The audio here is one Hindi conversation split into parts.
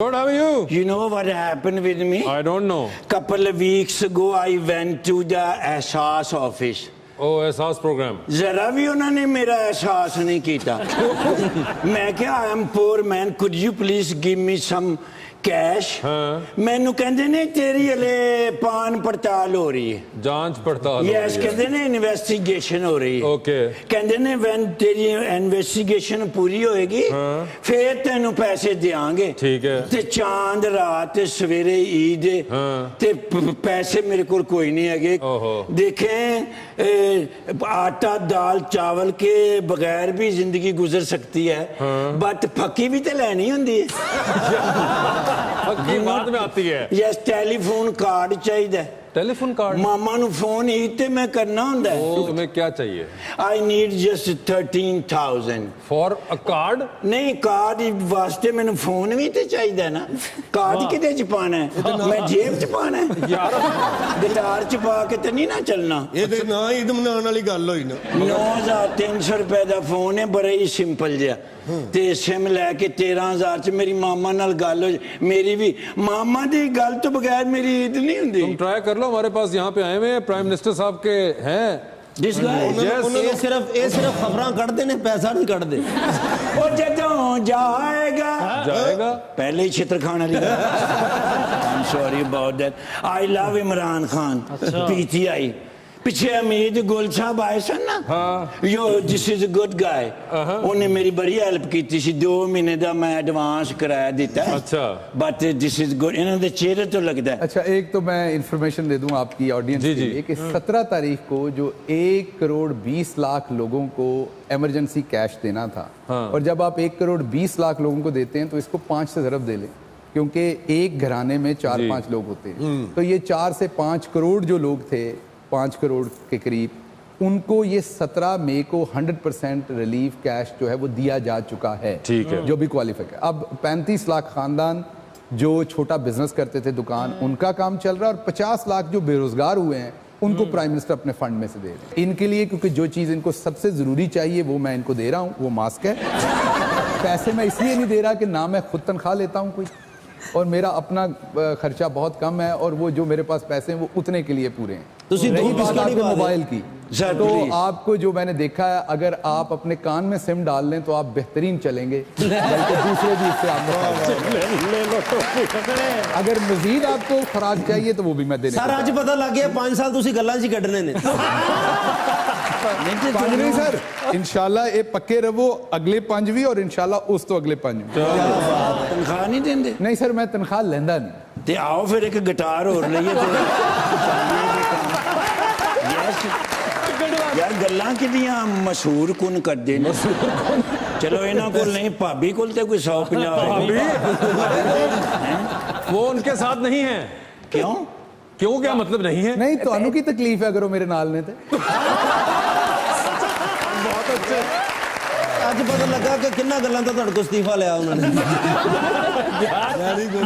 Good, how are you? You know what happened with me? I don't know. Couple of weeks ago, I went to the Ehsaas office. Oh, एहसास program. जरा भी उन्होंने मेरा एहसास नहीं किया. मैं क्या, I am poor man. Could you please give me some cash? मैनू कहते ने तेरी हले पान पड़ताल हो रही है. जांच पड़ताल. Yes, कहते ने इन्वेस्टिगेशन हो रही है. Okay. कहते ने when तेरी इन्वेस्टिगेशन पूरी होएगी, फिर तेनू पैसे देंगे. ठीक है. ते चांद रात ते सवेरे ईद ते पैसे मेरे को कोई नहीं है. देखें आटा दाल चावल के बगैर भी जिंदगी गुजर सकती है, बट फकी भी तो लेनी होंदी है. बाद में आती है. यस, टेलीफोन कार्ड चाहिए. टेलीफोन कार्ड मामा नु फोन ही ते मैं करना होंदा है. तुम्हें क्या चाहिए? I need just 13,000 for a card. नहीं, कार्ड वास्ते मैंने फोन भी तो चाहिए ना. कार्ड किदे च पाना है? मैं जेब च पाना है यार. गिटार च पा के तो नहीं ना चलना. ये ते ना ईद मनाने वाली गल होई ना. 9,300 रुपए का फोन है, बड़ा ही सिंपल जिहा. ते सिम लैके 13,000 च मेरी मामा नाल गल हो. मेरी भी मामा दी गल तो बगैर मेरी ईद नहीं हुंदी. तुम ट्राई कर लो. हमारे पास यहाँ पे आए हुए हैं प्राइम मिनिस्टर साहब के हैं. जिस सिर्फ खबरां कढ़दे ने, पैसा नहीं कढ़दे. ओ जदों जाएगा पहले ही छित्र खाने लगा. I'm sorry about that. I love Imran Khan. PTI पीछे अमीद गुल साहब आए सन ना. Yo this is a good guy. उन्हें मेरी बड़ी हेल्प की थी. 2 महीने का मैं एडवांस कराया देता है. अच्छा. But this is good. इन्हों दे चेहरे तो लगता है. अच्छा, एक तो मैं इंफॉर्मेशन दे दूं आपकी ऑडियंस के लिए कि 17 तारीख को जो 1 करोड़ 20 लाख लोगों को इमरजेंसी कैश देना था, और जब आप 1 करोड़ 20 लाख लोगों को देते हैं तो इसको 5 से ज़रब दे लें, क्योंकि एक घराने में 4-5 लोग होते हैं. तो ये 4 से 5 करोड़ जो लोग थे, 5 करोड़ के करीब, उनको ये 17 मई को 100% रिलीफ कैश जो है वो दिया जा चुका है. ठीक है. जो भी क्वालिफाई है. अब 35 लाख खानदान जो छोटा बिजनेस करते थे, दुकान, उनका काम चल रहा है, और 50 लाख जो बेरोजगार हुए हैं उनको प्राइम मिनिस्टर अपने फंड में से दे रहे हैं. इनके लिए, क्योंकि जो चीज़ इनको सबसे ज़रूरी चाहिए वो मैं इनको दे रहा हूँ, वो मास्क है. पैसे मैं इसलिए नहीं दे रहा कि ना मैं खुद तनख्वाह लेता हूँ कोई, और मेरा अपना खर्चा बहुत कम है, और वो जो मेरे पास पैसे हैं वो उतने के लिए पूरे हैं. रही बात आपके मोबाइल की, तो आपको जो मैंने देखा है, अगर आप अपने कान में सिम डाल लें तो आप बेहतरीन चलेंगे, बल्कि दूसरे भी इससे आपको. अगर मजीद आपको खुराक चाहिए तो वो भी मैं देने. सर आज पता लग गया 5 साल तुसी गल्लां च कढने ने. नहीं सर, इंशाल्लाह ये पक्के रहो, अगले 5 भी, और इंशाल्लाह उस तो अगले 5 भी. तनख्वाह नहीं देंगे? नहीं सर, मैं तनख्वाह लेंदा नहीं. ते आओ फिर एक गिटार और लइए. यार गल्लां किदियां मशहूर कुन करदे ने. चलो इन्हां कोल नहीं, भाभी कोल ते कोई 150 वो उनके साथ नहीं है. क्यों? क्यों, क्या मतलब नहीं है? नहीं, तो की तकलीफ है करो मेरे नाल ने. बहुत अच्छे. आज पता लगा कि किन्ना गल्लां तो तुहाडे को इस्तीफा लिया उन्होंने.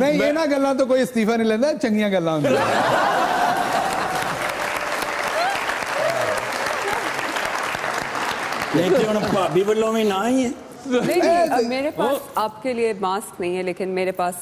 नहीं, इन्हां गल्लां तो कोई इस्तीफा नहीं लेंदा, चंगियां गल्लां हुंदियां. भाभी वालों में ना ही है. नहीं, मेरे पास आपके लिए मास्क नहीं है, लेकिन मेरे पास